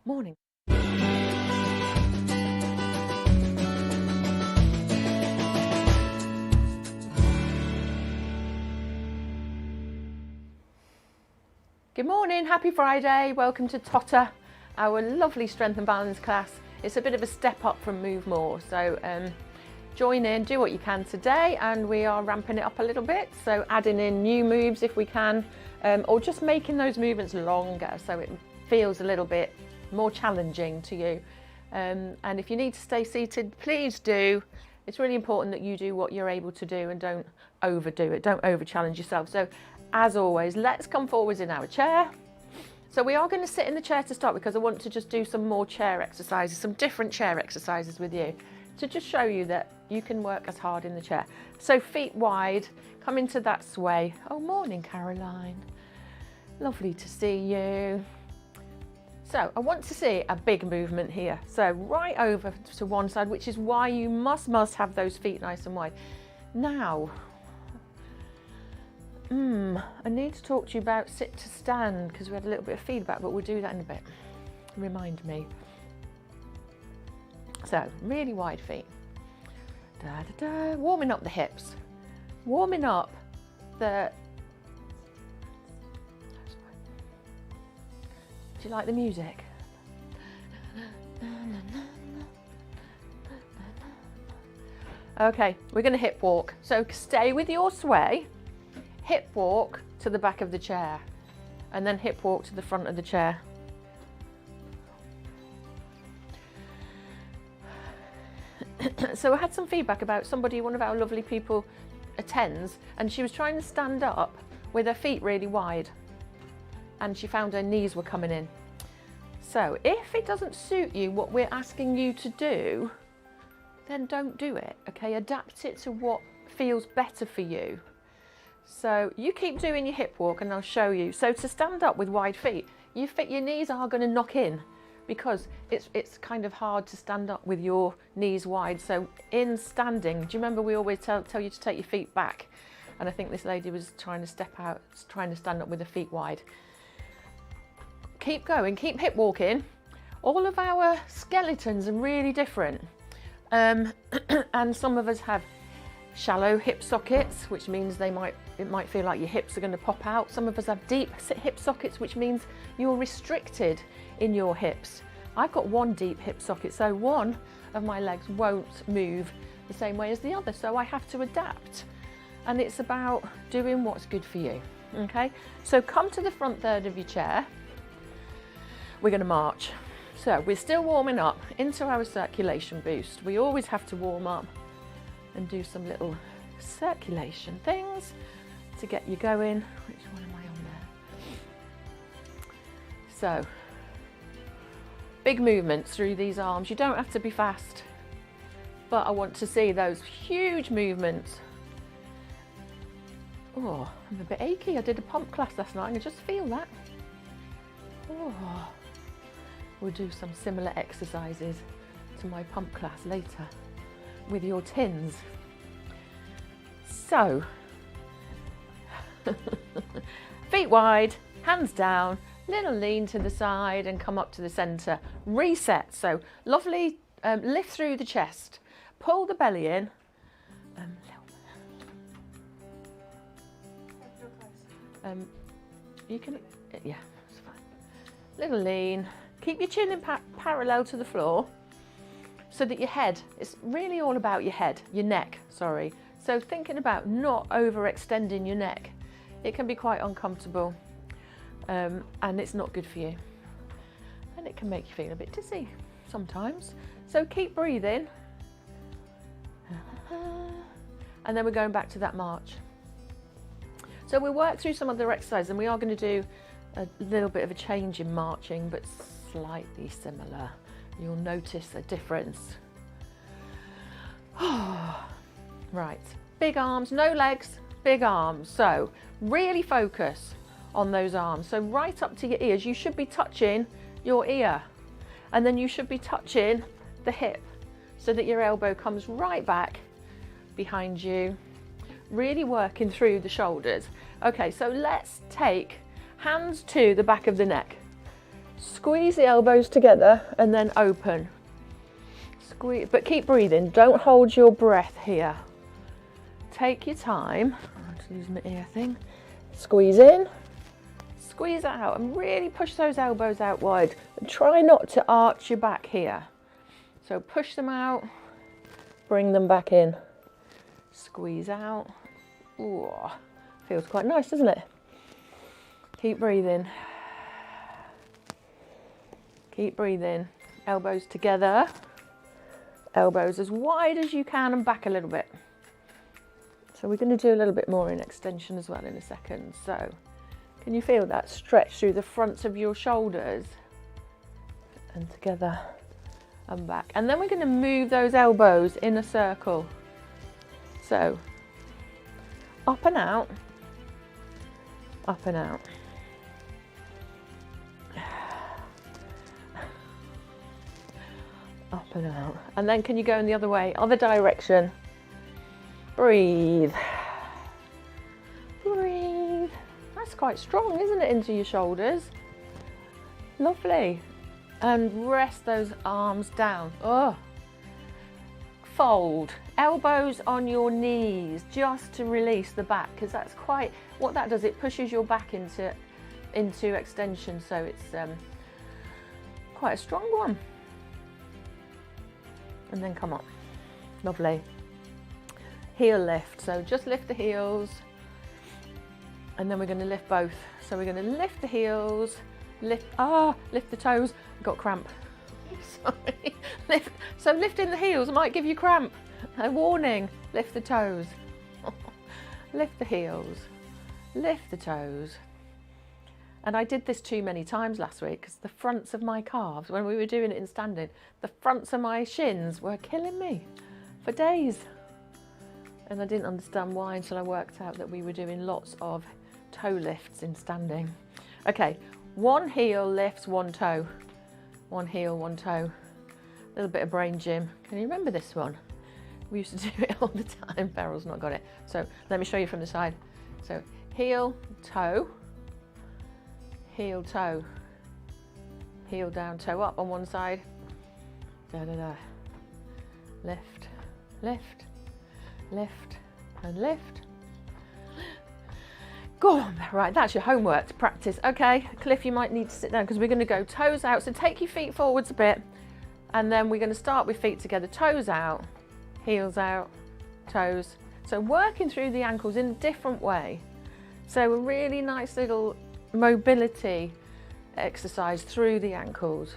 Morning. Good morning, happy Friday. Welcome to Totter, our lovely strength and balance class. It's a bit of a step up from Move More, so join in, do what you can today, and we are ramping it up a little bit, so adding in new moves if we can, or just making those movements longer so it feels a little bit more challenging to you. And if you need to stay seated, please do. It's really important that you do what you're able to do and don't overdo it, don't over challenge yourself. So as always, let's come forwards in our chair. So we are going to sit in the chair to start because I want to just do some more chair exercises, some different chair exercises with you to just show you that you can work as hard in the chair. So feet wide, come into that sway. Oh, morning, Caroline. Lovely to see you. So I want to see a big movement here. So right over to one side, which is why you must have those feet nice and wide. Now, I need to talk to you about sit to stand because we had a little bit of feedback, but we'll do that in a bit. Remind me. So really wide feet. Da, da, da. Warming up the hips. Warming up the... Do you like the music? Okay, we're going to hip walk. So stay with your sway. Hip walk to the back of the chair and then hip walk to the front of the chair. So I had some feedback about somebody, one of our lovely people attends, and she was trying to stand up with her feet really wide and she found her knees were coming in. So if it doesn't suit you what we're asking you to do, then don't do it, okay? Adapt it to what feels better for you. So you keep doing your hip walk and I'll show you. So to stand up with wide feet, your knees are going to knock in because it's kind of hard to stand up with your knees wide. So in standing, do you remember we always tell you to take your feet back? And I think this lady was trying to step out, trying to stand up with her feet wide. Keep going, keep hip walking. All of our skeletons are really different. And some of us have shallow hip sockets, which means it might feel like your hips are going to pop out. Some of us have deep hip sockets, which means you're restricted in your hips. I've got one deep hip socket, so one of my legs won't move the same way as the other, so I have to adapt. And it's about doing what's good for you, okay? So come to the front third of your chair. We're going to march. So we're still warming up into our circulation boost. We always have to warm up and do some little circulation things to get you going. Which one am I on there? So, big movements through these arms. You don't have to be fast, but I want to see those huge movements. Oh, I'm a bit achy. I did a pump class last night and I just feel that. Oh, we'll do some similar exercises to my pump class later with your tins. So, feet wide, hands down, little lean to the side and come up to the centre. Reset, so lovely, lift through the chest, pull the belly in. You can, yeah, it's fine. Little lean, keep your chin in parallel to the floor. So that your head, it's really all about your head, your neck, sorry. So thinking about not overextending your neck. It can be quite uncomfortable and it's not good for you. And it can make you feel a bit dizzy sometimes. So keep breathing. And then we're going back to that march. So we'll work through some other exercises and we are going to do a little bit of a change in marching, but slightly similar. You'll notice a difference. Right, big arms, no legs, big arms. So really focus on those arms. So right up to your ears, you should be touching your ear and then you should be touching the hip so that your elbow comes right back behind you. Really working through the shoulders. Okay, so let's take hands to the back of the neck. Squeeze the elbows together and then open. Squeeze, but keep breathing. Don't hold your breath here. Take your time. I'll just use my ear thing. Squeeze in, squeeze out, and really push those elbows out wide. And try not to arch your back here. So push them out, bring them back in. Squeeze out. Ooh, feels quite nice, doesn't it? Keep breathing. Keep breathing. Elbows together. Elbows as wide as you can and back a little bit. So we're going to do a little bit more in extension as well in a second. So can you feel that stretch through the fronts of your shoulders? And together and back. And then we're going to move those elbows in a circle. So up and out, up and out. Up and out. And then can you go in the other way, other direction? Breathe. Breathe. That's quite strong, isn't it, into your shoulders? Lovely. And rest those arms down. Oh. Fold. Elbows on your knees just to release the back, because that's quite, what that does, it pushes your back into extension, so it's quite a strong one. And then come up. Lovely. Heel lift. So just lift the heels. And then we're going to lift both. So we're going to lift the heels, lift the toes. Got cramp. Sorry. So lifting the heels might give you cramp. A warning. Lift the toes. Lift the heels. Lift the toes. And I did this too many times last week because the fronts of my calves, when we were doing it in standing, the fronts of my shins were killing me for days. And I didn't understand why until I worked out that we were doing lots of toe lifts in standing. Okay, one heel lifts one toe. One heel, one toe. A little bit of brain gym. Can you remember this one? We used to do it all the time. Beryl's not got it. So let me show you from the side. So heel, toe. Heel, toe, heel down, toe up on one side, da da da, lift, lift, lift, and lift. Go on, right, that's your homework to practice. Okay, Cliff, you might need to sit down because we're going to go toes out, so take your feet forwards a bit, and then we're going to start with feet together, toes out, heels out, toes. So working through the ankles in a different way. So a really nice little mobility exercise through the ankles.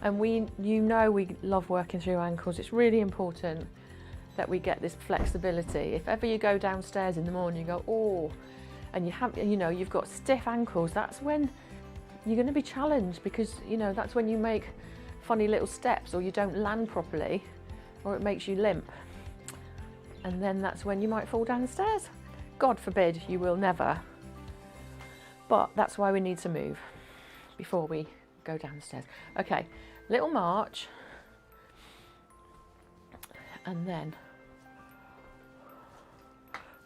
And we love working through ankles. It's really important that we get this flexibility. If ever you go downstairs in the morning, you go, oh, and you've got stiff ankles, that's when you're going to be challenged, because that's when you make funny little steps, or you don't land properly, or it makes you limp. And then that's when you might fall down the stairs. God forbid, you will never. But that's why we need to move before we go downstairs. Okay, little march. And then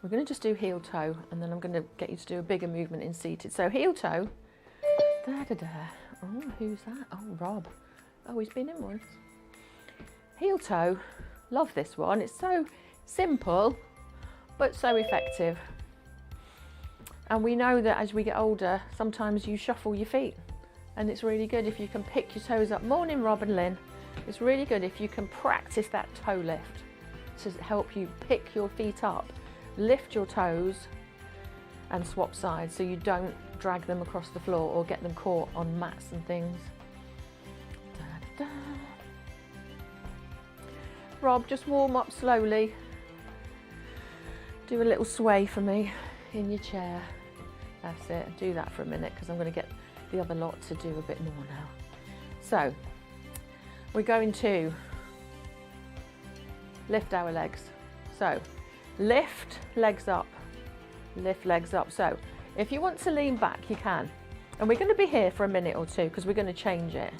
we're going to just do heel toe, and then I'm going to get you to do a bigger movement in seated. So heel toe. Da da da. Oh, who's that? Oh, Rob. Oh, he's been in once. Heel toe. Love this one. It's so simple, but so effective. And we know that as we get older, sometimes you shuffle your feet, and it's really good if you can pick your toes up. Morning, Rob and Lynn. It's really good if you can practice that toe lift to help you pick your feet up, lift your toes, and swap sides so you don't drag them across the floor or get them caught on mats and things. Da, da, da. Rob, just warm up slowly. Do a little sway for me in your chair. That's it. Do that for a minute, because I'm going to get the other lot to do a bit more now. So we're going to lift our legs. So lift legs up, lift legs up. So if you want to lean back, you can. And we're going to be here for a minute or two because we're going to change it.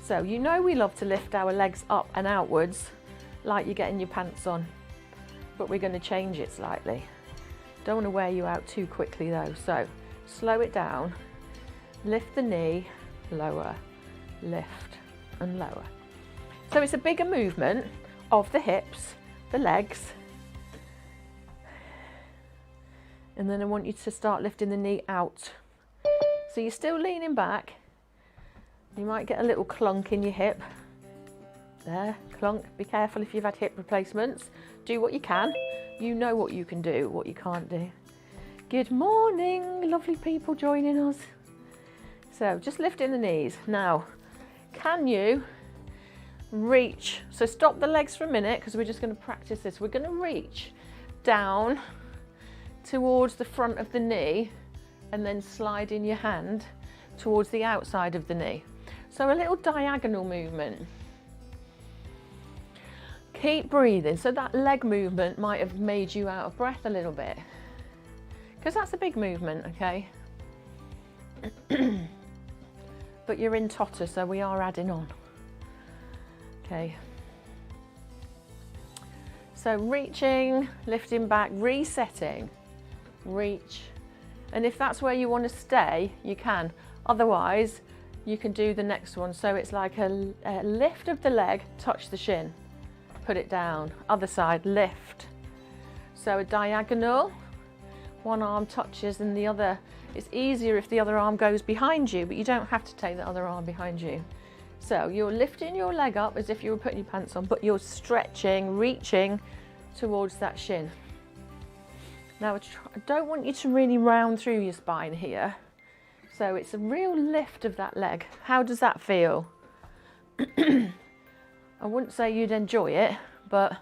So we love to lift our legs up and outwards like you're getting your pants on, but we're going to change it slightly. Don't want to wear you out too quickly though. So slow it down, lift the knee, lower, lift and lower. So it's a bigger movement of the hips, the legs. And then I want you to start lifting the knee out. So you're still leaning back. You might get a little clunk in your hip. There, clunk. Be careful if you've had hip replacements. Do what you can. You know what you can do, what you can't do. Good morning, lovely people joining us. So just lifting the knees. Now, can you reach? So stop the legs for a minute because we're just going to practice this. We're going to reach down towards the front of the knee and then slide in your hand towards the outside of the knee. So a little diagonal movement. Keep breathing. So that leg movement might have made you out of breath a little bit because that's a big movement, okay? But you're in Totter, so we are adding on. Okay. So reaching, lifting back, resetting, reach. And if that's where you want to stay, you can. Otherwise, you can do the next one. So it's like a lift of the leg, touch the shin, put it down. Other side, lift. So a diagonal, one arm touches and the other. It's easier if the other arm goes behind you, but you don't have to take the other arm behind you. So you're lifting your leg up as if you were putting your pants on, but you're stretching, reaching towards that shin. Now, I don't want you to really round through your spine here. So it's a real lift of that leg. How does that feel? I wouldn't say you'd enjoy it, but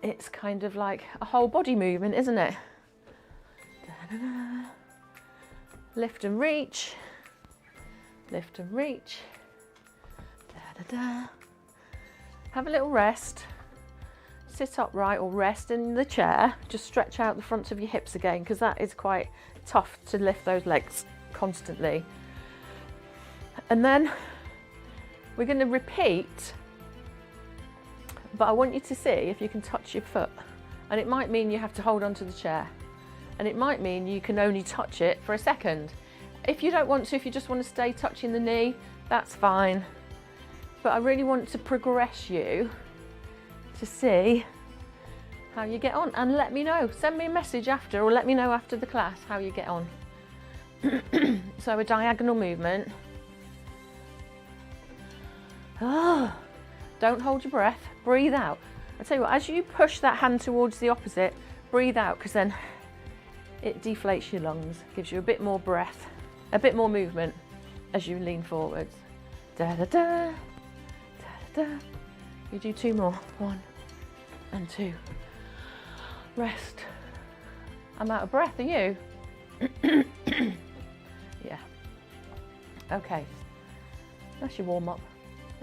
it's kind of like a whole body movement, isn't it? Da-da-da. Lift and reach, lift and reach. Da-da-da. Have a little rest. Sit upright or rest in the chair. Just stretch out the front of your hips again because that is quite tough to lift those legs constantly. And then we're going to repeat, but I want you to see if you can touch your foot. And it might mean you have to hold onto the chair. And it might mean you can only touch it for a second. If you don't want to, if you just want to stay touching the knee, that's fine. But I really want to progress you to see how you get on and let me know. Send me a message after or let me know after the class how you get on. So a diagonal movement. Oh, don't hold your breath, breathe out. I tell you what, as you push that hand towards the opposite, breathe out because then it deflates your lungs, gives you a bit more breath, a bit more movement as you lean forwards. Da da da, da da da. You do two more, 1 and 2. Rest. I'm out of breath, are you? Yeah. Okay, that's your warm up,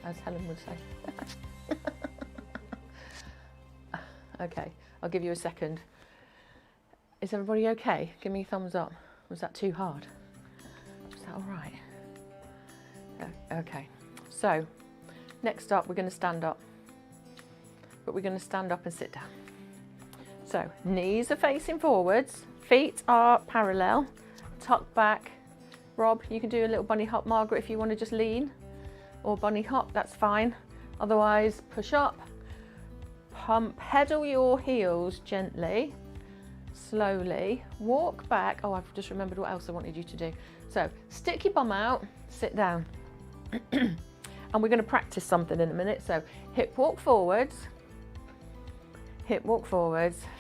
as Helen would say. Okay, I'll give you a second. Is everybody okay? Give me a thumbs up. Was that too hard? Was that all right? Okay, so next up we're going to stand up. But we're going to stand up and sit down. So knees are facing forwards, feet are parallel, tuck back. Rob, you can do a little bunny hop. Margaret, if you want to just lean or bunny hop, that's fine. Otherwise, push up, pump, pedal your heels gently. Slowly walk back. Oh, I've just remembered what else I wanted you to do. So stick your bum out, sit down. And we're going to practice something in a minute. So hip walk forwards,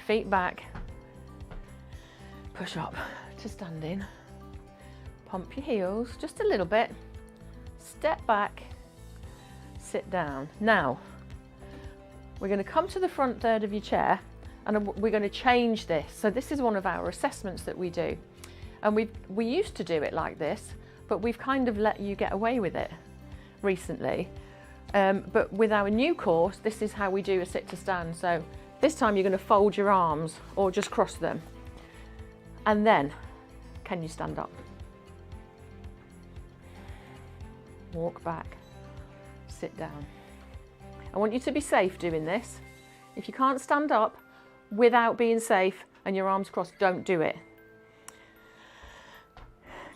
feet back, push up to standing, pump your heels just a little bit, step back, sit down. Now we're going to come to the front third of your chair and we're going to change this. So this is one of our assessments that we do. And we used to do it like this, but we've kind of let you get away with it recently. But with our new course, this is how we do a sit to stand. So this time you're going to fold your arms or just cross them. And then, can you stand up? Walk back, sit down. I want you to be safe doing this. If you can't stand up without being safe and your arms crossed, don't do it.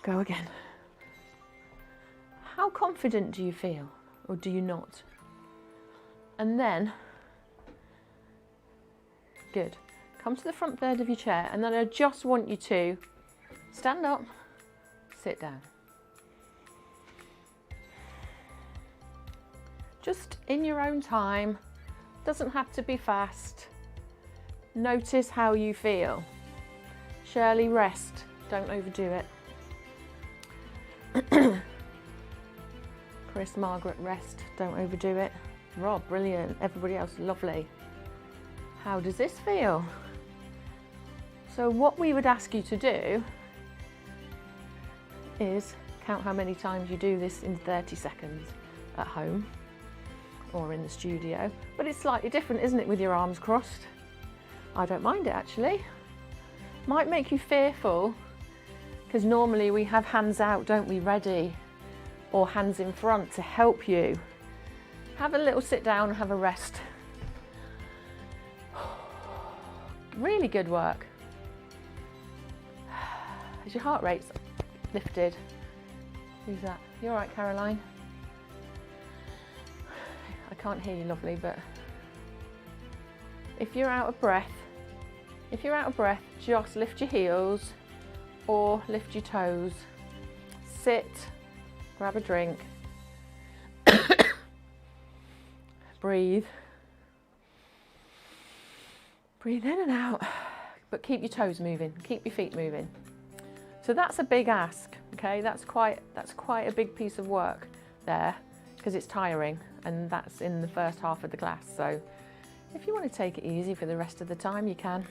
Go again. How confident do you feel, or do you not? And then, good. Come to the front third of your chair, and then I just want you to stand up, sit down. Just in your own time, doesn't have to be fast. Notice how you feel. Shirley, rest, don't overdo it. Chris, Margaret, rest, don't overdo it. Rob, brilliant. Everybody else, lovely. How does this feel? So what we would ask you to do is count how many times you do this in 30 seconds at home or in the studio. But it's slightly different, isn't it, with your arms crossed? I don't mind it actually. Might make you fearful because normally we have hands out, don't we, ready, or hands in front to help you. Have a little sit down and have a rest. Really good work. Is your heart rate lifted? Who's that? You all right, Caroline? I can't hear you, lovely, but if you're out of breath, just lift your heels or lift your toes. Sit, grab a drink, breathe. Breathe in and out, but keep your toes moving, keep your feet moving. So that's a big ask, okay? That's quite a big piece of work there because it's tiring, and that's in the first half of the class. So if you want to take it easy for the rest of the time, you can.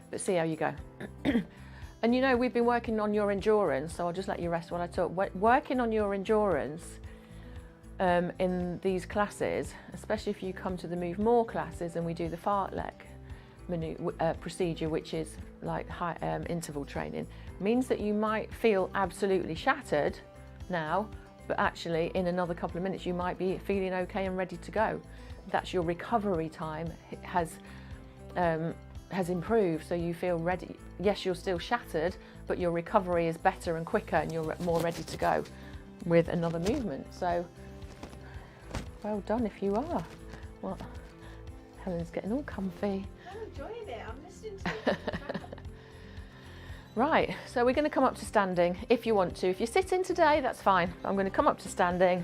But see how you go. And you know, we've been working on your endurance, so I'll just let you rest while I talk. Working on your endurance in these classes, especially if you come to the Move More classes and we do the fartlek procedure, which is like high interval training, means that you might feel absolutely shattered now, but actually in another couple of minutes you might be feeling okay and ready to go. That's your recovery time has improved, so you feel ready. Yes, you're still shattered, but your recovery is better and quicker, and you're more ready to go with another movement. So well done if you are. What? Helen's getting all comfy. I'm enjoying it. I'm listening to it. Right, so we're going to come up to standing if you want to. If you're sitting today, that's fine. I'm going to come up to standing.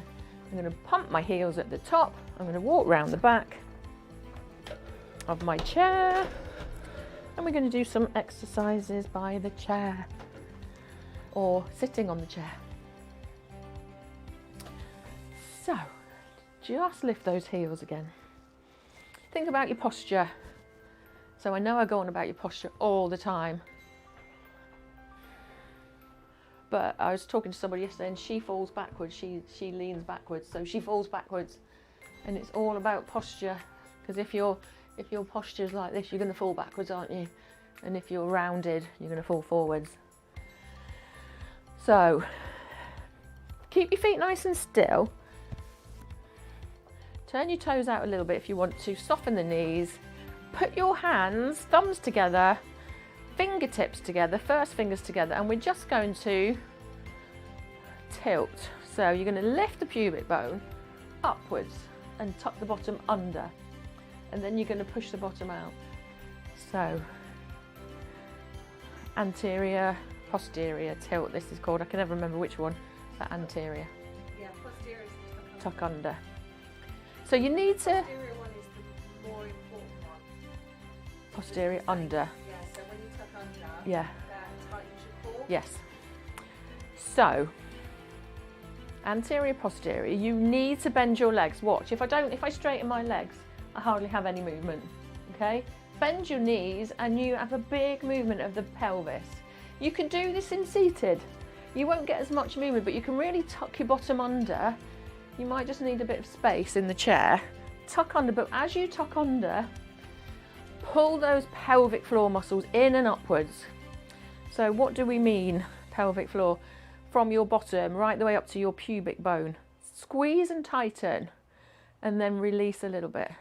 I'm going to pump my heels at the top. I'm going to walk round the back of my chair. And we're going to do some exercises by the chair or sitting on the chair. So, just lift those heels again. Think about your posture. So I know I go on about your posture all the time. But I was talking to somebody yesterday and she falls backwards, she leans backwards, so she falls backwards. And it's all about posture, because if your posture's like this, you're going to fall backwards, aren't you? And if you're rounded, you're going to fall forwards. So keep your feet nice and still. Turn your toes out a little bit if you want to, soften the knees. Put your hands, thumbs together, fingertips together, first fingers together, and we're just going to tilt. So you're going to lift the pubic bone upwards and tuck the bottom under, and then you're going to push the bottom out. So anterior, posterior tilt, this is called. I can never remember which one. Is that anterior? Yeah, posterior is the tuck under. So you need to... posterior one is the more important one. Posterior under. Yeah, so when you tuck under, Yeah. that tightens your core. Yes. So, anterior, posterior, you need to bend your legs. Watch, if I straighten my legs, I hardly have any movement, okay? Bend your knees and you have a big movement of the pelvis. You can do this in seated. You won't get as much movement, but you can really tuck your bottom under. You might just need a bit of space in the chair. Tuck under, but as you tuck under, pull those pelvic floor muscles in and upwards. So what do we mean, pelvic floor? From your bottom right the way up to your pubic bone. Squeeze and tighten, and then release a little bit.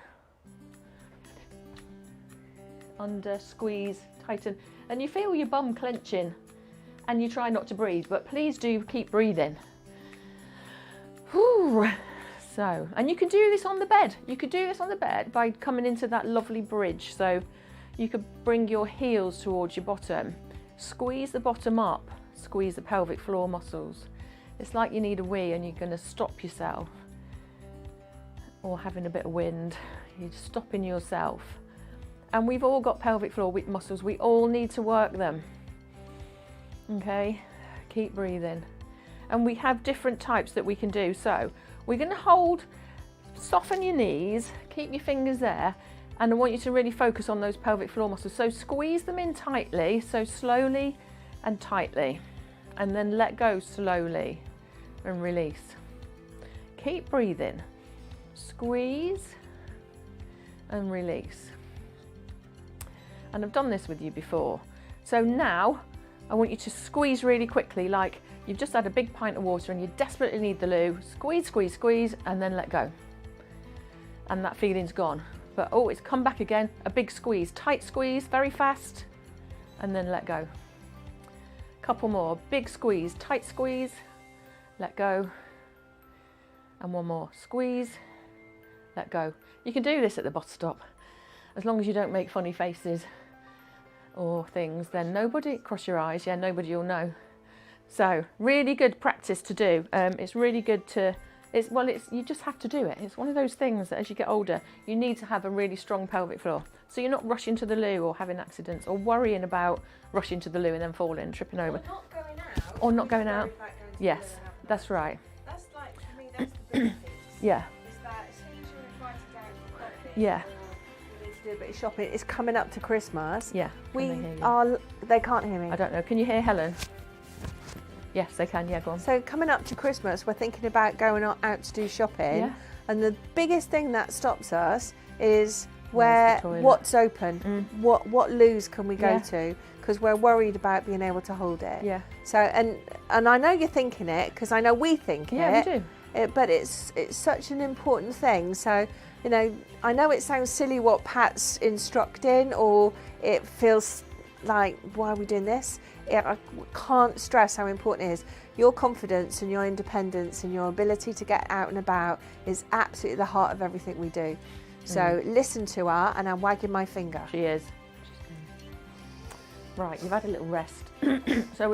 Under, squeeze, tighten, and you feel your bum clenching, and you try not to breathe, but please do keep breathing. Whew. So, and you can do this on the bed. You could do this on the bed by coming into that lovely bridge. So you could bring your heels towards your bottom, squeeze the bottom up, squeeze the pelvic floor muscles. It's like you need a wee and you're going to stop yourself, or having a bit of wind, you're stopping yourself. And we've all got pelvic floor muscles, we all need to work them. Okay, keep breathing. And we have different types that we can do. So we're going to hold, soften your knees, keep your fingers there, and I want you to really focus on those pelvic floor muscles. So squeeze them in tightly, so slowly and tightly, and then let go slowly and release. Keep breathing. Squeeze and release. And I've done this with you before. So now I want you to squeeze really quickly, like you've just had a big pint of water and you desperately need the loo. Squeeze, squeeze, squeeze, and then let go. And that feeling's gone. But oh, it's come back again. A big squeeze, tight squeeze, very fast, and then let go. Couple more, big squeeze, tight squeeze, let go. And one more, squeeze, let go. You can do this at the bus stop. As long as you don't make funny faces or things, then nobody, cross your eyes, yeah, nobody will know. So really good practice to do. It's really good to, you just have to do it. It's one of those things that as you get older, you need to have a really strong pelvic floor. So you're not rushing to the loo or having accidents or worrying about rushing to the loo and then falling, tripping over. Or not going out. Or not going out. Worry about going to the Yes, loo and having that's right. That's like, for me, that's the big piece. Yeah, Is that as soon as you're invited out for coffee, yeah, or you need to do a bit of shopping, it's coming up to Christmas. yeah. We Can they hear you? are, they can't hear me. I don't know, can you hear Helen? Yes, they can, yeah, go on. So coming up to Christmas, we're thinking about going out to do shopping. Yeah. And the biggest thing that stops us is Where's the toilet? what's open, what loos can we go Yeah. to, because we're worried about being able to hold it. Yeah, So and I know you're thinking it, because I know we think yeah, it. we do. But it's such an important thing. So, you know, I know it sounds silly what Pat's instructing, or it feels like, why are we doing this? I can't stress how important it is. Your confidence and your independence and your ability to get out and about is absolutely the heart of everything we do. So listen to her, and I'm wagging my finger. She is. Right, you've had a little rest. So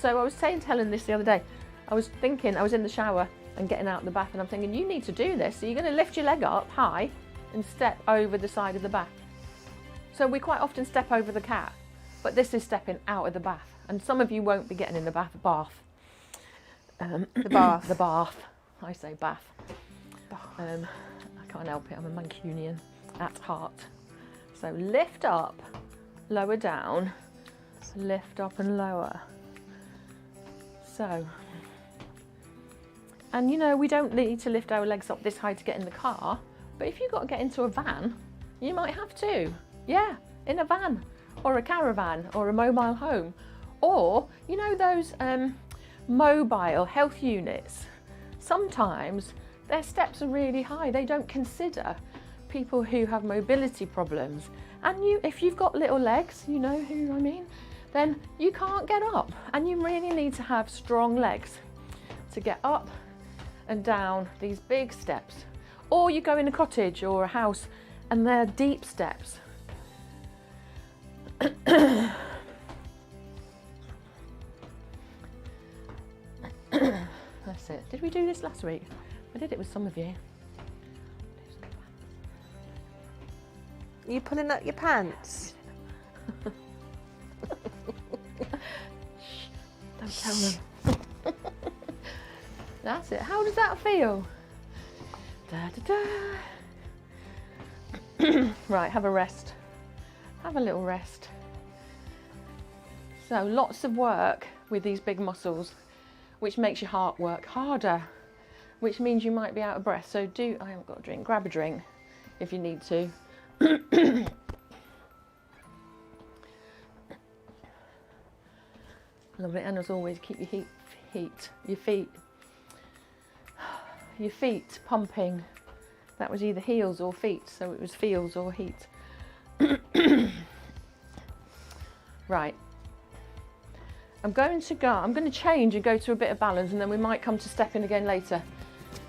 I was saying to Helen this the other day, I was thinking, I was in the shower and getting out of the bath, and I'm thinking, you need to do this. So you're going to lift your leg up high and step over the side of the bath. So we quite often step over the cat, but this is stepping out of the bath. And some of you won't be getting in the bath. The bath. The bath. I say bath. I can't help it, I'm a Mancunian at heart. So lift up, lower down, lift up and lower. So, and you know, we don't need to lift our legs up this high to get in the car, but if you've got to get into a van, you might have to. Yeah, in a van or a caravan or a mobile home, or you know those mobile health units. Sometimes their steps are really high. They don't consider people who have mobility problems. And if you've got little legs, you know who I mean, then you can't get up. And you really need to have strong legs to get up and down these big steps. Or you go in a cottage or a house and they're deep steps. That's it. Did we do this last week? I did it with some of you. You pulling up your pants? Don't tell them. That's it. How does that feel? Da, da, da. Right, have a rest. Have a little rest. So lots of work with these big muscles, which makes your heart work harder, which means you might be out of breath. So I haven't got a drink, grab a drink if you need to. Lovely, and as always, keep your feet pumping. That was either heels or feet, so it was feels or heat. Right. I'm going to change and go to a bit of balance, and then we might come to stepping again later.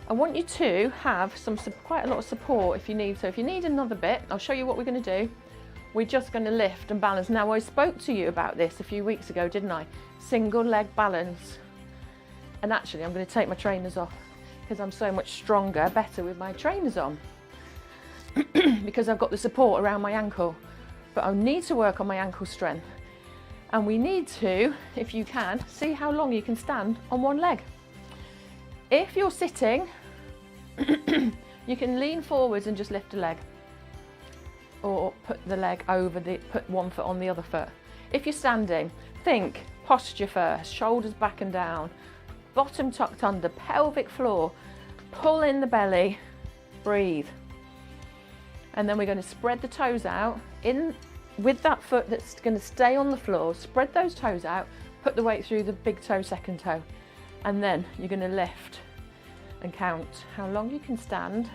I want you to have quite a lot of support if you need. So if you need another bit, I'll show you what we're going to do. We're just going to lift and balance. Now, I spoke to you about this a few weeks ago, didn't I? Single leg balance. And actually, I'm going to take my trainers off because I'm so much stronger, better with my trainers on. Because I've got the support around my ankle. But I need to work on my ankle strength. And we need to, if you can, see how long you can stand on one leg. If you're sitting, you can lean forwards and just lift a leg. Or put the leg over put one foot on the other foot. If you're standing, think posture first, shoulders back and down, bottom tucked under, pelvic floor, pull in the belly, breathe. And then we're going to spread the toes out in with that foot that's going to stay on the floor. Spread those toes out, put the weight through the big toe, second toe, and then you're going to lift and count how long you can stand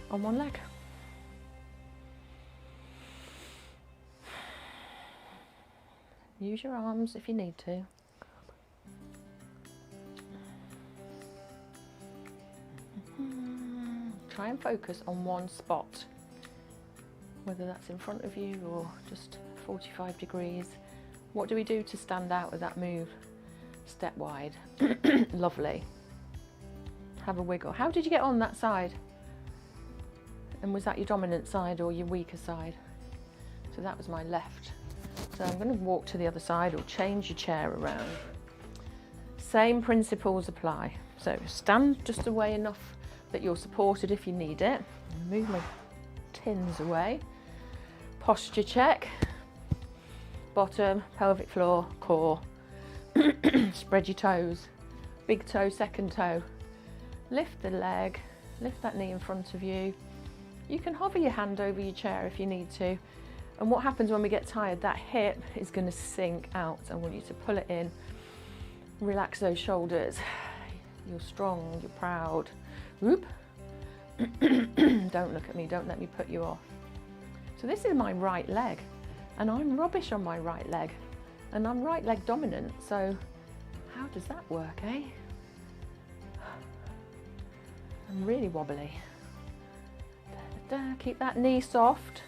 on one leg. Use your arms if you need to. Try and focus on one spot, whether that's in front of you or just 45 degrees. What do we do to stand out with that move? Step wide. Lovely. Have a wiggle. How did you get on that side? And was that your dominant side or your weaker side? So that was my left. So I'm going to walk to the other side or change your chair around. Same principles apply. So stand just away enough that you're supported if you need it. Move my tins away. Posture check. Bottom, pelvic floor, core. Spread your toes. Big toe, second toe. Lift the leg. Lift that knee in front of you. You can hover your hand over your chair if you need to. And what happens when we get tired, that hip is going to sink out. I want you to pull it in. Relax those shoulders. You're strong, you're proud. Whoop. Don't look at me, don't let me put you off. So this is my right leg, and I'm rubbish on my right leg, and I'm right leg dominant, so how does that work, eh? I'm really wobbly. Da, da, da. Keep that knee soft.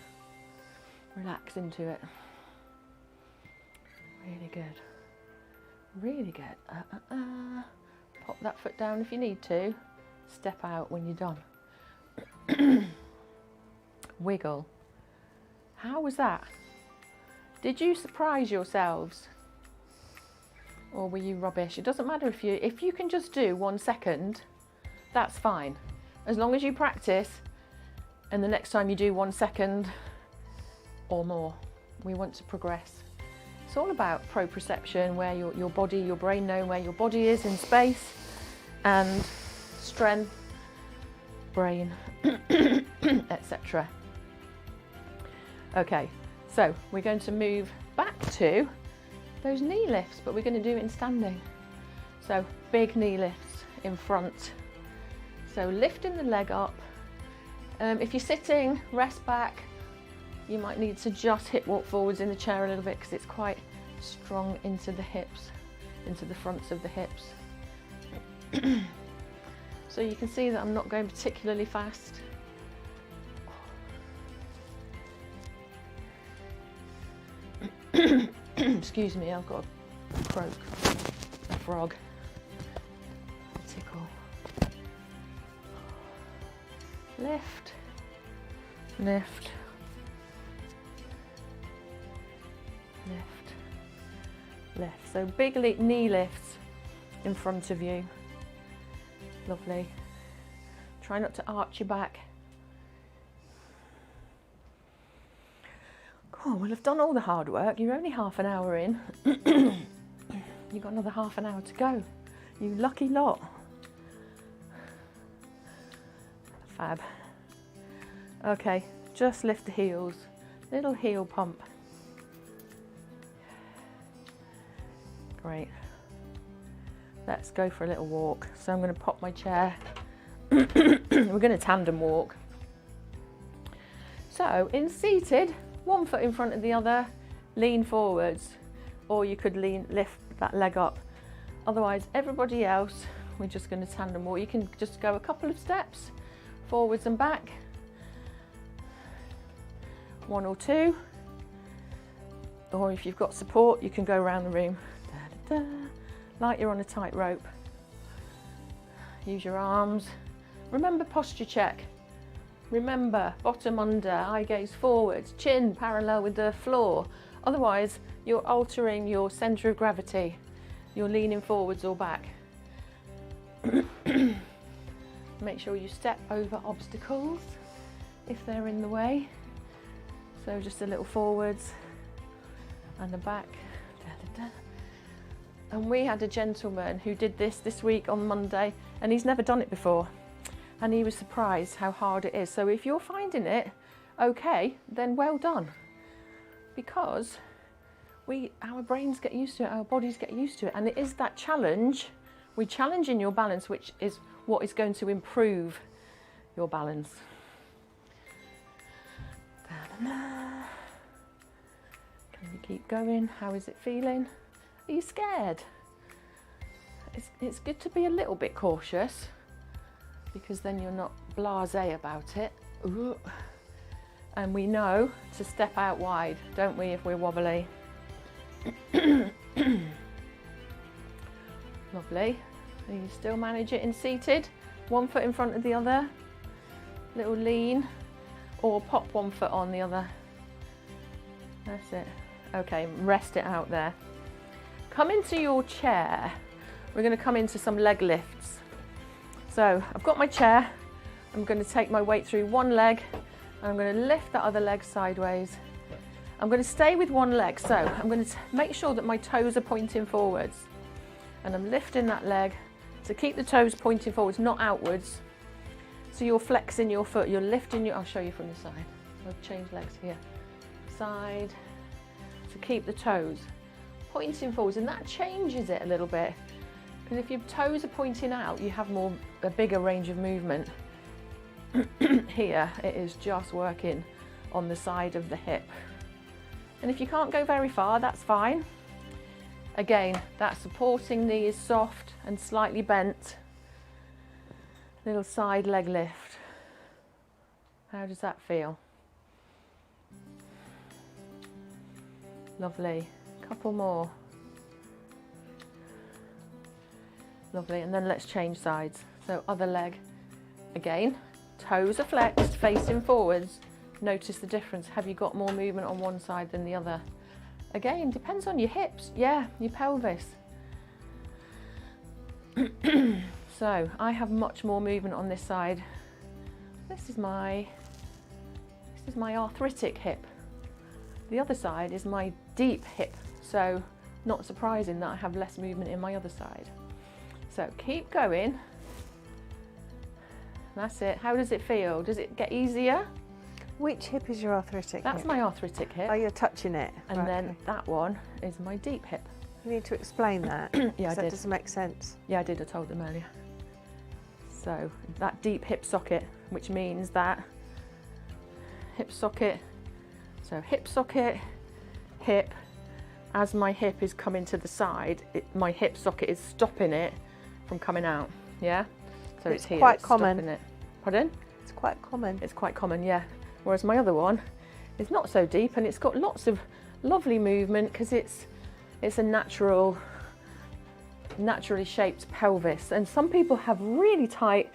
Relax into it. Really good. Really good. Pop that foot down if you need to. Step out when you're done. Wiggle. How was that? Did you surprise yourselves? Or were you rubbish? It doesn't matter if you can just do 1 second, that's fine. As long as you practice and the next time you do 1 second or more, we want to progress. It's all about proprioception, where your body, your brain know where your body is in space, and strength, brain, etc. Okay, so we're going to move back to those knee lifts, but we're going to do it in standing. So big knee lifts in front. So lifting the leg up. If you're sitting, rest back. You might need to just hip walk forwards in the chair a little bit because it's quite strong into the hips, into the fronts of the hips. So you can see that I'm not going particularly fast. Excuse me, I've got a frog, a tickle. Lift, lift, lift, lift. So big knee lifts in front of you. Lovely. Try not to arch your back. Oh, well, I've done all the hard work. You're only half an hour in. You've got another half an hour to go. You lucky lot. Fab. Okay, just lift the heels. Little heel pump. Great. Let's go for a little walk. So I'm going to pop my chair. We're going to tandem walk. So in seated, 1 foot in front of the other, lean forwards, or you could lift that leg up. Otherwise, everybody else we're just going to tandem walk. You can just go a couple of steps forwards and back, 1 or 2, or if you've got support you can go around the room, da, da, da, like you're on a tightrope. Use your arms. Remember posture check. Remember bottom under, eye gaze forwards, chin parallel with the floor. Otherwise you're altering your centre of gravity. You're leaning forwards or back. Make sure you step over obstacles if they're in the way. So just a little forwards and the back. Da, da, da. And we had a gentleman who did this week on Monday, and he's never done it before. And he was surprised how hard it is. So if you're finding it okay, then well done. Because our brains get used to it, our bodies get used to it. And it is that challenge. We challenge in your balance, which is what is going to improve your balance. Can you keep going? How is it feeling? Are you scared? It's good to be a little bit cautious, because then you're not blasé about it. Ooh. And we know to step out wide, don't we, if we're wobbly? Lovely. And you still manage it in seated, 1 foot in front of the other, little lean, or pop 1 foot on the other. That's it. Okay, rest it out there. Come into your chair. We're going to come into some leg lifts. So I've got my chair. I'm going to take my weight through one leg, and I'm going to lift that other leg sideways. I'm going to stay with one leg, so I'm going to make sure that my toes are pointing forwards, and I'm lifting that leg to keep the toes pointing forwards, not outwards. So you're flexing your foot, you're lifting your, I'll show you from the side. I'll change legs here. Side, to keep the toes pointing forwards, and that changes it a little bit. Because if your toes are pointing out, you have a bigger range of movement. Here, it is just working on the side of the hip. And if you can't go very far, that's fine. Again, that supporting knee is soft and slightly bent. Little side leg lift. How does that feel? Lovely. Couple more. Lovely. And then let's change sides. So other leg. Again, toes are flexed, facing forwards. Notice the difference. Have you got more movement on one side than the other? Again, depends on your hips. Yeah, your pelvis. So I have much more movement on this side. This is my arthritic hip. The other side is my deep hip. So not surprising that I have less movement in my other side. So keep going. That's it. How does it feel? Does it get easier? Which hip is your arthritic That's hip? my arthritic hip. Oh, you're touching it. And right, then okay. that one is my deep hip. You need to explain that. Yeah, I that did. doesn't make sense. Yeah, I did. I told them earlier. So that deep hip socket, which means that hip socket. So hip socket, hip. As my hip is coming to the side, my hip socket is stopping it from coming out. Yeah. So it's here. Quite it's common. stopping it. Pardon? It's quite common. It's quite common, yeah. Whereas my other one is not so deep, and it's got lots of lovely movement because it's a naturally shaped pelvis. And some people have really tight,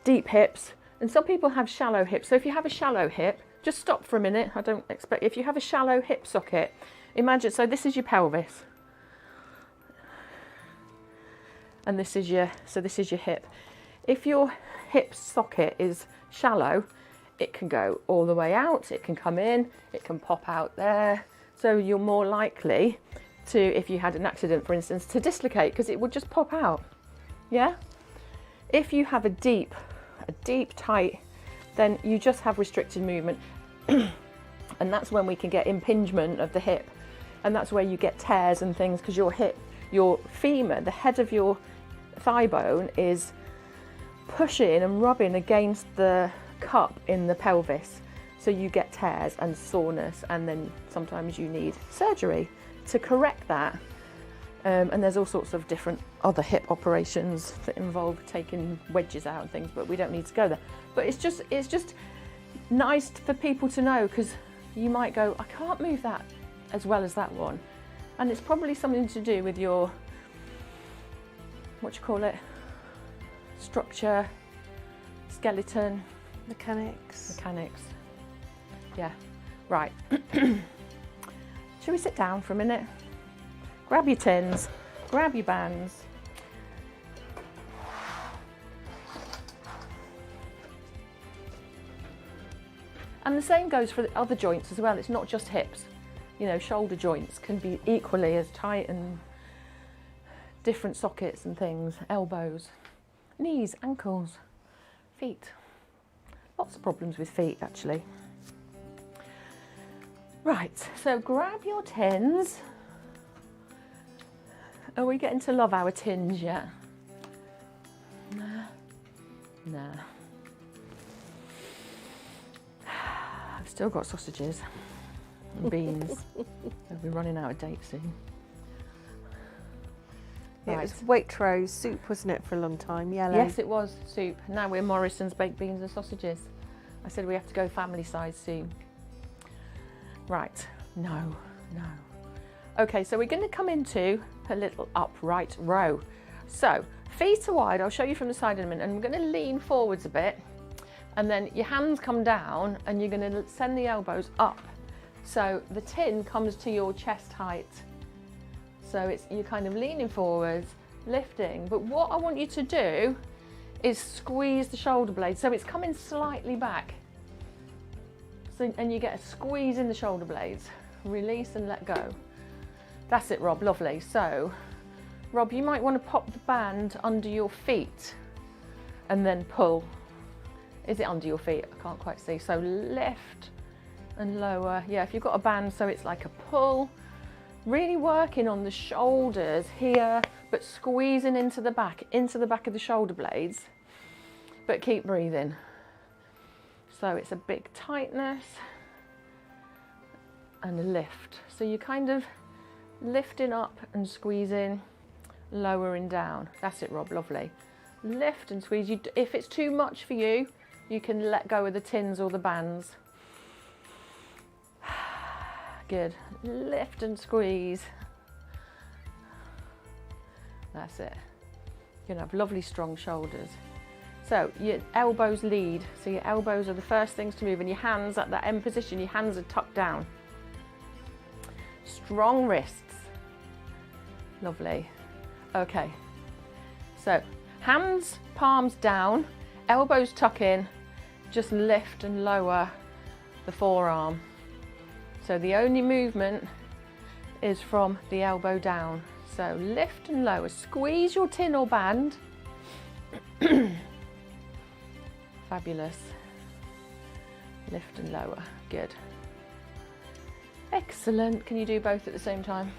deep hips, and some people have shallow hips. So if you have a shallow hip, just stop for a minute. I don't expect, if you have a shallow hip socket, imagine, so this is your pelvis. And this is your hip. If your hip socket is shallow, it can go all the way out, it can come in, it can pop out there. So you're more likely to, if you had an accident, for instance, to dislocate because it would just pop out. Yeah? If you have a deep, tight, then you just have restricted movement. And that's when we can get impingement of the hip. And that's where you get tears and things because your hip, your femur, the head of your thigh bone is pushing and rubbing against the cup in the pelvis, so you get tears and soreness, and then sometimes you need surgery to correct that. And there's all sorts of different other hip operations that involve taking wedges out and things, but we don't need to go there. But it's just nice for people to know, because you might go, I can't move that as well as that one. And it's probably something to do with your, what do you call it? Structure, skeleton. Mechanics. Yeah, right. Shall we sit down for a minute? Grab your tins, grab your bands. And the same goes for the other joints as well. It's not just hips. You know, shoulder joints can be equally as tight, and different sockets and things. Elbows, knees, ankles, feet. Lots of problems with feet, actually. Right, so grab your tins. Are we getting to love our tins yet? Nah. I've still got sausages and beans. I'll be running out of date soon. It was Waitrose soup, wasn't it, for a long time? Yellow. Yes, it was soup. Now we're Morrison's baked beans and sausages. I said we have to go family size soon. Right, no. Okay, so we're going to come into a little upright row. So feet are wide. I'll show you from the side in a minute, and we're going to lean forwards a bit, and then your hands come down, and you're going to send the elbows up. So the tin comes to your chest height. So you're kind of leaning forwards, lifting. But what I want you to do is squeeze the shoulder blade. So it's coming slightly back. So, and you get a squeeze in the shoulder blades. Release and let go. That's it, Rob, lovely. So, Rob, you might want to pop the band under your feet and then pull. Is it under your feet? I can't quite see. So lift and lower. Yeah, if you've got a band, so it's like a pull. Really working on the shoulders here, but squeezing into the back of the shoulder blades, but keep breathing. So it's a big tightness and a lift. So you're kind of lifting up and squeezing, lowering down. That's it, Rob, lovely. Lift and squeeze. If it's too much for you, you can let go of the tins or the bands. Good. Lift and squeeze. That's it. You're gonna have lovely strong shoulders. So your elbows lead. So your elbows are the first things to move, and your hands at that end position, your hands are tucked down. Strong wrists. Lovely. Okay. So hands, palms down, elbows tuck in, just lift and lower the forearm. So the only movement is from the elbow down. So lift and lower. Squeeze your tin or band. Fabulous. Lift and lower. Good. Excellent. Can you do both at the same time?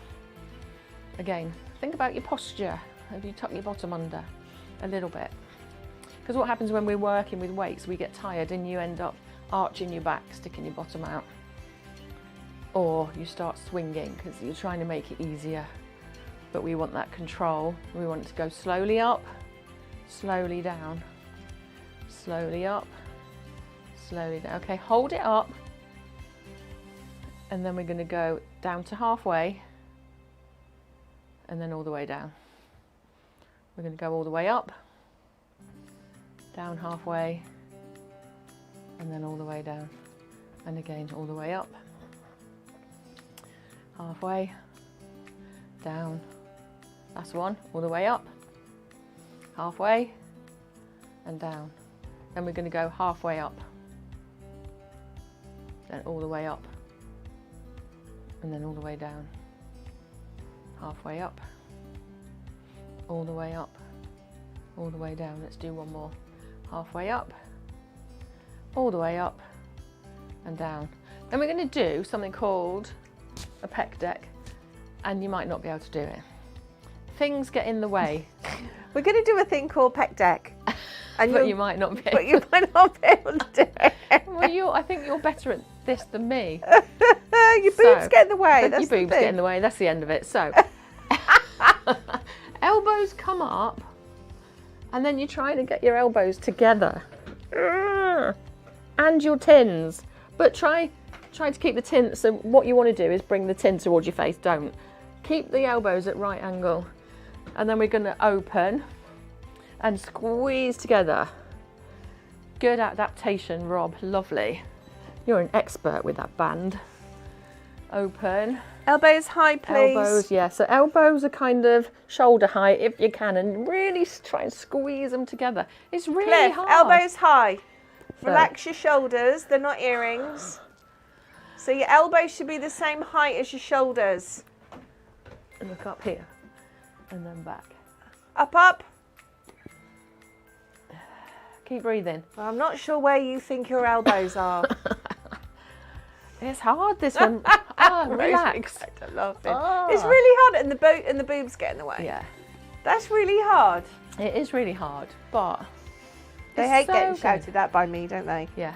Again, think about your posture. Have you tucked your bottom under a little bit? Because what happens when we're working with weights, we get tired and you end up arching your back, sticking your bottom out. Or you start swinging because you're trying to make it easier. But we want that control. We want it to go slowly up, slowly down, slowly up, slowly down. Okay, hold it up. And then we're going to go down to halfway and then all the way down. We're going to go all the way up, down halfway, and then all the way down. And again, all the way up, halfway, down. That's one, all the way up, halfway, and down. Then we're going to go halfway up, then all the way up, and then all the way down. Halfway up, all the way up, all the way down. Let's do one more. Halfway up, all the way up, and down. Then we're going to do something called a Pec Deck, and you might not be able to do it. Things get in the way. We're going to do a thing called Pec Deck. And But you might not be. But you might not be able to do it. Well, I think you're better at this than me. Your boobs get in the way. Your boobs get in the way. That's the end of it. So, Elbows come up, and then you're trying to get your elbows together. And your tins. But try to keep the tin, so what you want to do is bring the tin towards your face, don't. Keep the elbows at right angle. And then we're going to open and squeeze together. Good adaptation, Rob, lovely. You're an expert with that band. Open. Elbows high, please. Elbows, yeah. So elbows are kind of shoulder height if you can, and really try and squeeze them together. It's really Cliff, hard. elbows high. So, Relax your shoulders, they're not earrings. So your elbows should be the same height as your shoulders. and look up here and then back. Up, up. Keep breathing. Well, I'm not sure where you think your elbows are. It's hard, this one. Relax. I'm laughing. Oh. It's really hard, and the boobs get in the way. Yeah, That's really hard. it is really hard, but They it's hate so getting good. shouted at by me, don't they? Yeah.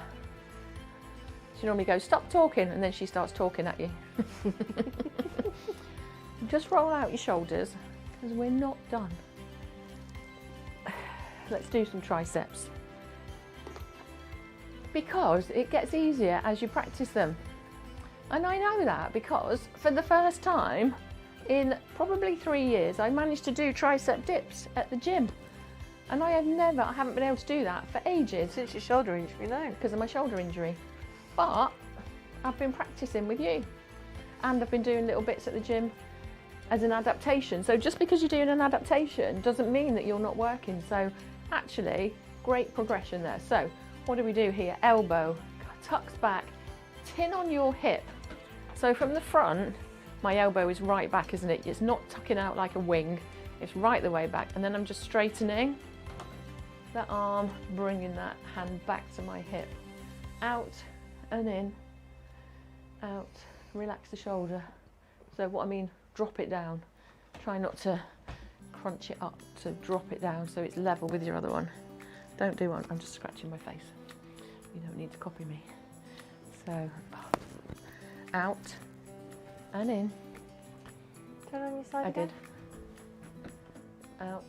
She normally goes, stop talking, and then she starts talking at you. Just roll out your shoulders, because we're not done. Let's do some triceps. Because it gets easier as you practice them. And I know that because for the first time in probably 3 years, I managed to do tricep dips at the gym. And I haven't been able to do that for ages. Since your shoulder injury, no. Because of my shoulder injury. But I've been practicing with you. And I've been doing little bits at the gym as an adaptation. So just because you're doing an adaptation doesn't mean that you're not working. So actually, great progression there. So what do we do here? Elbow, tucks back, tin on your hip. So from the front, my elbow is right back, isn't it? It's not tucking out like a wing. It's right the way back. And then I'm just straightening the arm, bringing that hand back to my hip. Out and in, out, relax the shoulder. So what I mean, drop it down. Try not to crunch it up, to drop it down so it's level with your other one. Don't do one, I'm just scratching my face. You don't need to copy me. So, out and in. Turn on your side I again. did. Out,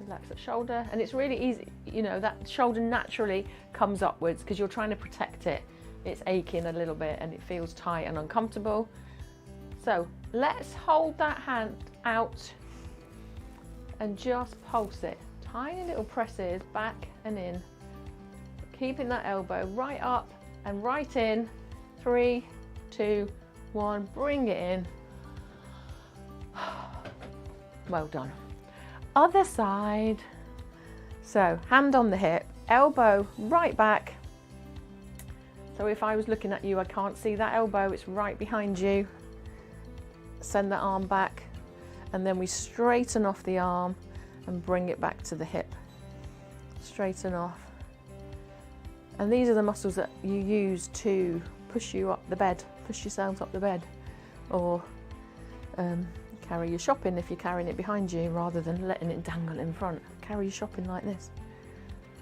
relax that shoulder. And it's really easy, you know, that shoulder naturally comes upwards because you're trying to protect it. It's aching a little bit and it feels tight and uncomfortable. So let's hold that hand out and just pulse it. Tiny little presses back and in. Keeping that elbow right up and right in. 3, 2, 1, bring it in. Well done. Other side. So hand on the hip, elbow right back. So if I was looking at you, I can't see that elbow, it's right behind you. Send the arm back, and then we straighten off the arm and bring it back to the hip. Straighten off. And these are the muscles that you use to push you up the bed, push yourselves up the bed, or carry your shopping if you're carrying it behind you rather than letting it dangle in front. Carry your shopping like this.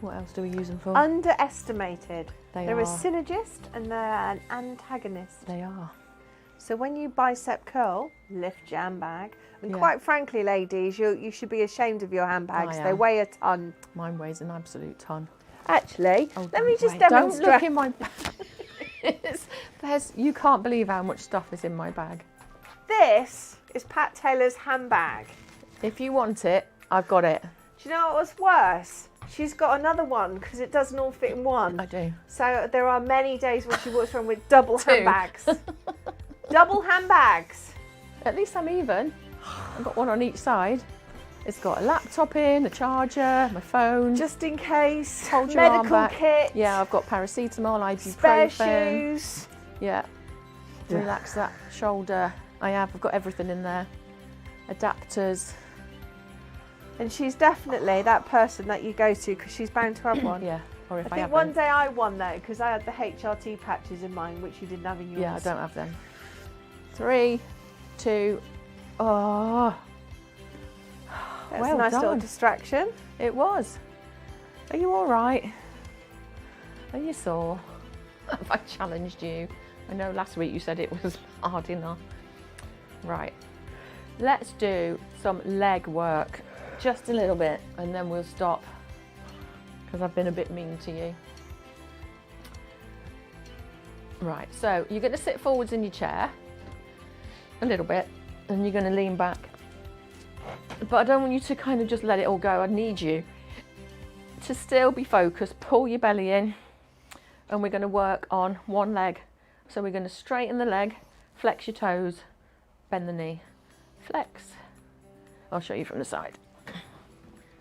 What else do we use them for? Underestimated. They're are. a synergist and they're an antagonist. They are. So when you bicep curl, lift your handbag. And Yeah. quite frankly, ladies, you should be ashamed of your handbags. I They am. weigh a ton. Mine weighs an absolute ton. Actually, Oh, let me don't just wait. demonstrate. Don't look in my bag. You can't believe how much stuff is in my bag. This is Pat Taylor's handbag. If you want it, I've got it. Do you know what was worse? She's got another one because it doesn't all fit in one. I do. So there are many days when she walks around with double 2. handbags. Double handbags. At least I'm even. I've got one on each side. It's got a laptop in, a charger, my phone. Just in case. Hold your arm Medical back. kit. Yeah, I've got paracetamol, Spare ibuprofen. shoes. Yeah. Relax that shoulder. I've got everything in there. Adapters. And she's definitely that person that you go to because she's bound to have one. Yeah. Or if I I think have one day I won though because I had the HRT patches in mine, which you didn't have in yours. Yeah, I don't have them. 3, 2, oh. That's Well a nice little done. distraction. It was. Are you all right? Are you sore? Have I challenged you? I know last week you said it was hard enough. Right. Let's do some leg work, just a little bit, and then we'll stop because I've been a bit mean to you. Right, so you're going to sit forwards in your chair a little bit, and you're going to lean back. But I don't want you to kind of just let it all go. I need you to still be focused. Pull your belly in, and we're going to work on one leg. So we're going to straighten the leg, flex your toes, bend the knee, flex. I'll show you from the side.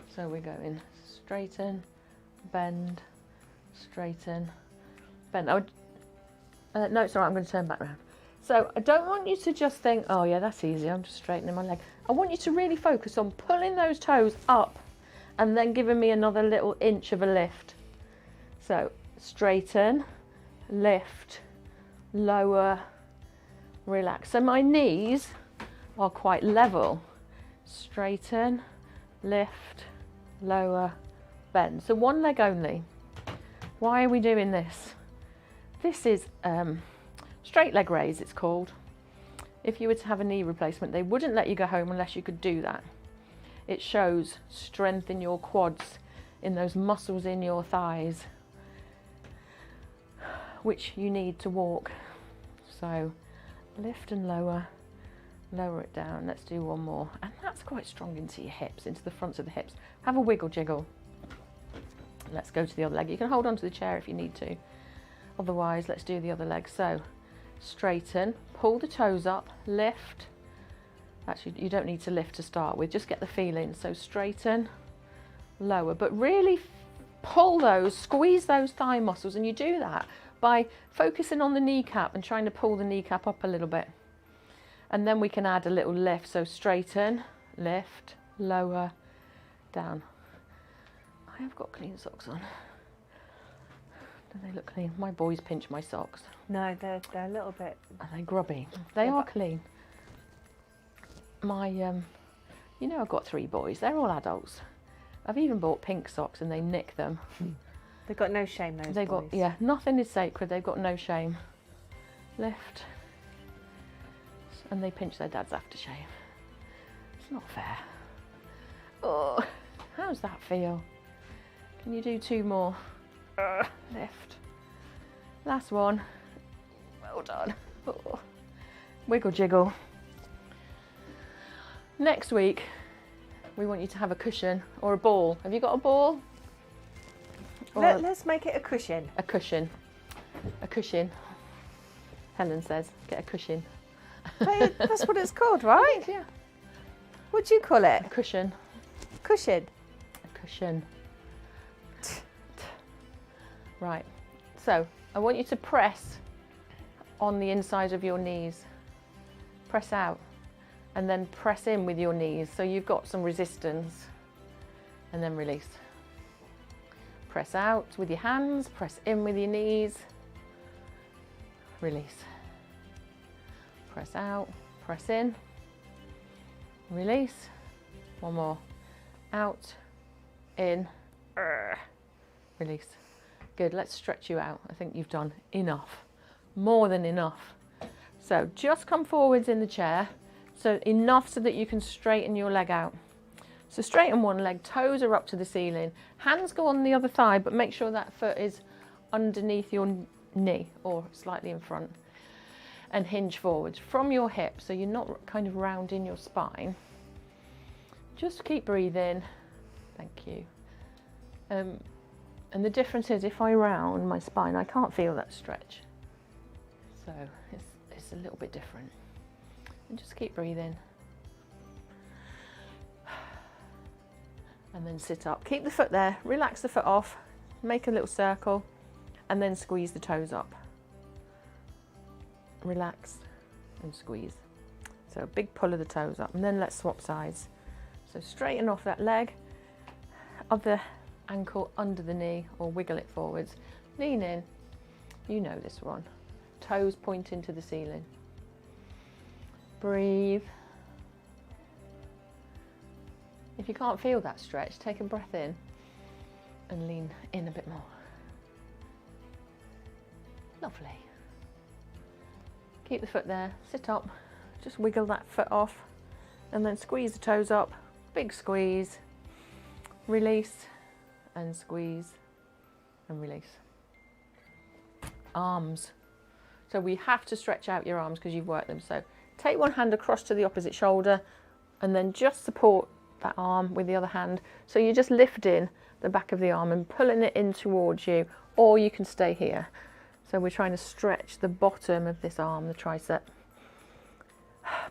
So we're going straighten, bend, straighten, bend. No, it's all right, I'm going to turn back round. So I don't want you to just think, oh yeah, that's easy, I'm just straightening my leg. I want you to really focus on pulling those toes up and then giving me another little inch of a lift. So straighten, lift, lower, relax. So my knees are quite level. Straighten, lift, lower, bend. So one leg only. Why are we doing this? This is straight leg raise, it's called. If you were to have a knee replacement, they wouldn't let you go home unless you could do that. It shows strength in your quads, in those muscles in your thighs, which you need to walk. So lift and lower, lower it down. Let's do one more. And that's quite strong into your hips, into the fronts of the hips. Have a wiggle jiggle. Let's go to the other leg. You can hold onto the chair if you need to. Otherwise, let's do the other leg. So straighten, pull the toes up, lift. Actually, you don't need to lift to start with, just get the feeling. So straighten, lower, but really pull those, squeeze those thigh muscles, and you do that by focusing on the kneecap and trying to pull the kneecap up a little bit. And then we can add a little lift. So straighten, lift, lower, down. I have got clean socks on. Do they look clean? My boys pinch my socks. No, they're a little bit... Are they grubby? They are clean. My, you know, I've got 3 boys. They're all adults. I've even bought pink socks and they nick them. They've got no shame, those They've boys. got, yeah, nothing is sacred. They've got no shame. Lift. And they pinch their dad's aftershave. It's not fair. Oh, how's that feel? Can you do 2 more? Lift. Last one. Well done. Oh. Wiggle jiggle. Next week, we want you to have a cushion or a ball. Have you got a ball? Let's make it a cushion. A cushion. A cushion. Helen says, get a cushion. That's what it's called, right? Yeah. What do you call it? A cushion. Cushion. A cushion. Right, so I want you to press on the inside of your knees. Press out and then press in with your knees so you've got some resistance, and then release. Press out with your hands, press in with your knees, release. Press out, press in, release. One more. Out, in, release. Good, let's stretch you out. I think you've done enough, more than enough. So just come forwards in the chair, so enough so that you can straighten your leg out. So straighten one leg, toes are up to the ceiling, hands go on the other thigh, but make sure that foot is underneath your knee or slightly in front, and hinge forwards from your hip, so you're not kind of rounding your spine. Just keep breathing. Thank you. And the difference is if I round my spine, I can't feel that stretch. So it's a little bit different. And just keep breathing. And then sit up. Keep the foot there, relax the foot off, make a little circle, and then squeeze the toes up. Relax and squeeze. So a big pull of the toes up, and then let's swap sides. So straighten off that leg, other ankle under the knee, or wiggle it forwards. Lean in, you know this one. Toes pointing to the ceiling. Breathe. If you can't feel that stretch, take a breath in and lean in a bit more. Lovely. Keep the foot there, sit up, just wiggle that foot off And then squeeze the toes up, big squeeze, release and squeeze and release. Arms. So we have to stretch out your arms because you've worked them. So take one hand across to the opposite shoulder and then just support that arm with the other hand. So you're just lifting the back of the arm and pulling it in towards you, or you can stay here. So we're trying to stretch the bottom of this arm, the tricep.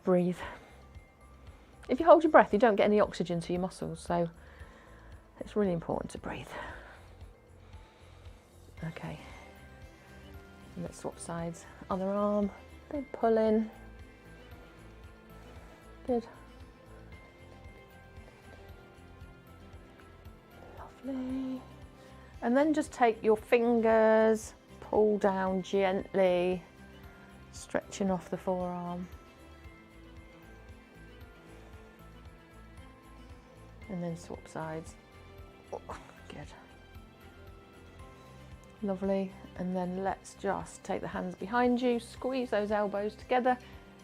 Breathe. If you hold your breath, you don't get any oxygen to your muscles, so it's really important to breathe. Okay. Let's swap sides. Other arm, big pull in. Good. Lovely. And then just take your fingers, pull down gently, stretching off the forearm. And then swap sides. Oh, good. Lovely. And then let's just take the hands behind you, squeeze those elbows together,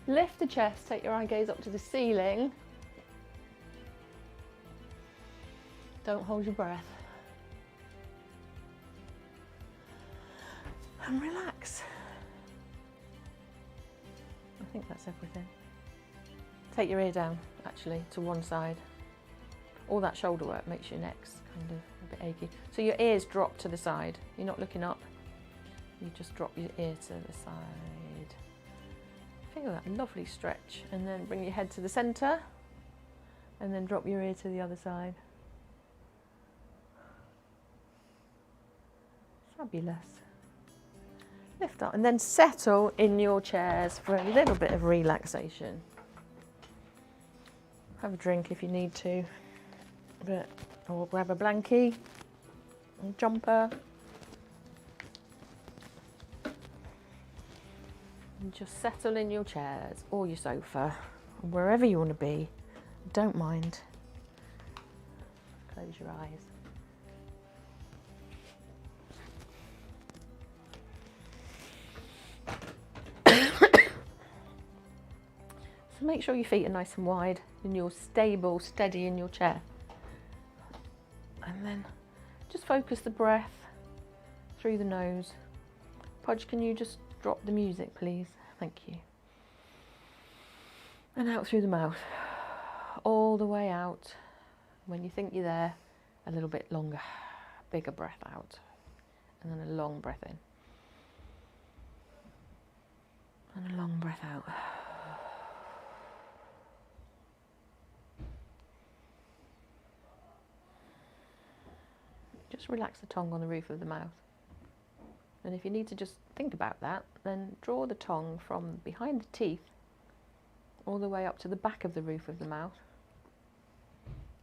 lift the chest, take your eye gaze up to the ceiling. Don't hold your breath. And relax. I think that's everything. Take your ear down, actually, to one side. All that shoulder work makes your necks kind of a bit achy. So your ears drop to the side. You're not looking up. You just drop your ear to the side. Feel that lovely stretch. And then bring your head to the centre. And then drop your ear to the other side. Fabulous. Lift up and then settle in your chairs for a little bit of relaxation. Have a drink if you need to. Or grab a blankie, a jumper, and just settle in your chairs or your sofa, wherever you want to be. Don't mind. Close your eyes. So make sure your feet are nice and wide and you're stable, steady in your chair. And then just focus the breath through the nose. Podge, can you just drop the music, please? Thank you. And out through the mouth. All the way out. When you think you're there, a little bit longer. Bigger breath out. And then a long breath in. And a long breath out. Just relax the tongue on the roof of the mouth. And if you need to just think about that, then draw the tongue from behind the teeth all the way up to the back of the roof of the mouth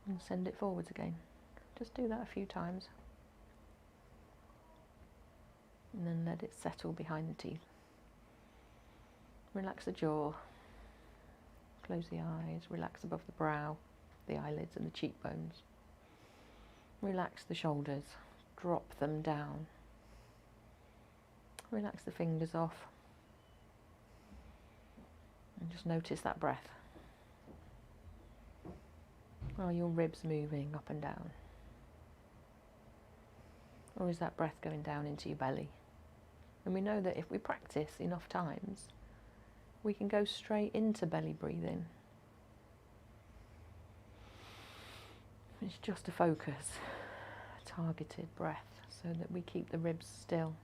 and send it forwards again. Just do that a few times. And then let it settle behind the teeth. Relax the jaw. Close the eyes. Relax above the brow, the eyelids and the cheekbones. Relax the shoulders, drop them down. Relax the fingers off. And just notice that breath. Are your ribs moving up and down? Or is that breath going down into your belly? And we know that if we practice enough times, we can go straight into belly breathing. It's just a focus, a targeted breath, so that we keep the ribs still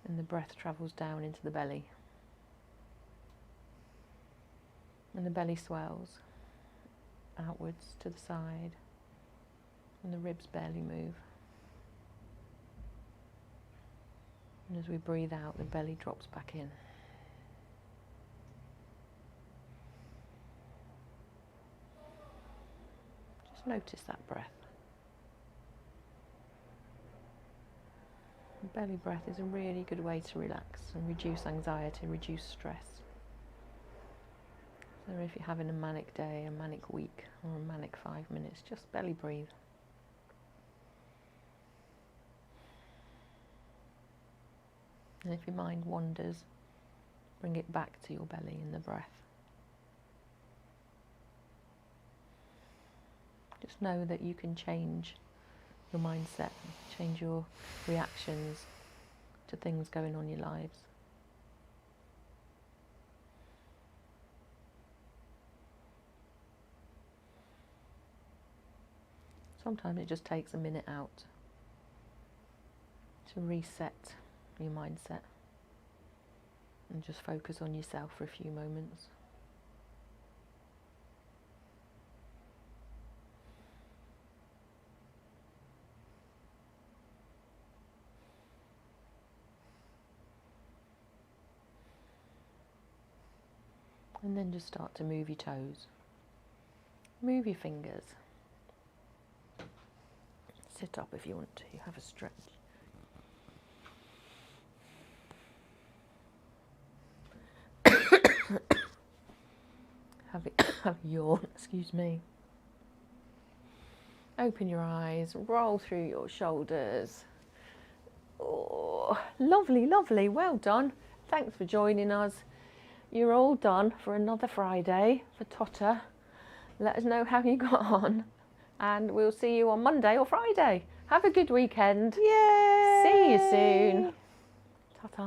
and the breath travels down into the belly. And the belly swells outwards to the side and the ribs barely move. And as we breathe out, the belly drops back in. Notice that breath. Belly breath is a really good way to relax and reduce anxiety, reduce stress. So if you're having a manic day, a manic week, or a manic 5 minutes, just belly breathe. And if your mind wanders, bring it back to your belly and the breath. Just know that you can change your mindset, change your reactions to things going on in your lives. Sometimes it just takes a minute out to reset your mindset and just focus on yourself for a few moments. And then just start to move your toes, move your fingers. Sit up if you want to, have a stretch. have a yawn, excuse me. Open your eyes, roll through your shoulders. Oh, lovely, lovely, well done. Thanks for joining us. You're all done for another Friday for Totter. Let us know how you got on. And we'll see you on Monday or Friday. Have a good weekend. Yay! See you soon.